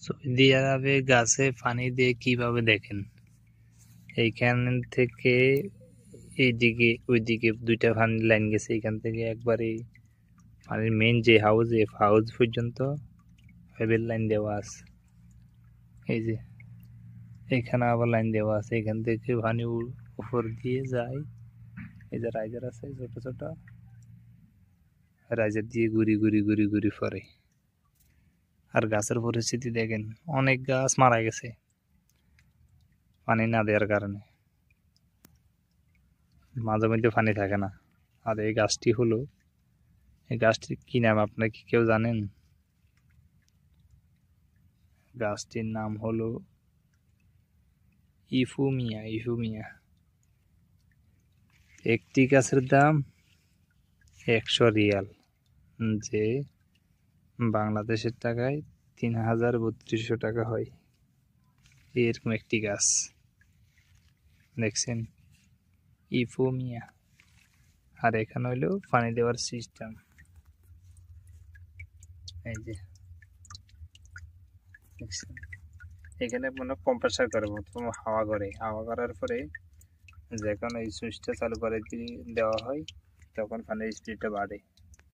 Saudi আরবে গাছে পানি দিয়ে কিভাবে দেখেন, এইখান থেকে এইদিকে ওইদিকে দুইটা পানির লাইন গেছে, এইখান থেকে একবারে পানির মেইন যে হাউস পর্যন্ত পাইপের লাইন দেওয়া আছে। এই যে এখানে আবার লাইন দেওয়া আছে, এখান থেকে পানি উপর দিয়ে যায়। এই যে রাইজার আছে ছোট ছোট, রাইজার দিয়ে ঘুরি ঘুরি ঘুরি ঘুরি পরে। আর গাছের পরিস্থিতি দেখেন, অনেক গাছ মারা গেছে পানি না দেওয়ার কারণে, মাঝে মধ্যে পানি থাকে না। আর এই গাছটির কি নাম আপনার কি কেউ জানেন? গাছটির নাম হলো ইফুমিয়া। একটি গাছের দাম 100 রিয়াল, যে বাংলাদেশের টাকায় 3032 টাকা হয়। এরকম একটি গাছ দেখছেন, ইফুমিয়া। আর এখানে হইলো পানি দেওয়ার সিস্টেম। এই যে দেখছেন, এখানে মনে কম্প্রেসার করে, প্রথম হাওয়া করার পরে যখন এই সুইচটা চালু করে দেওয়া হয়, তখন পানির স্পিডটা বাড়ে।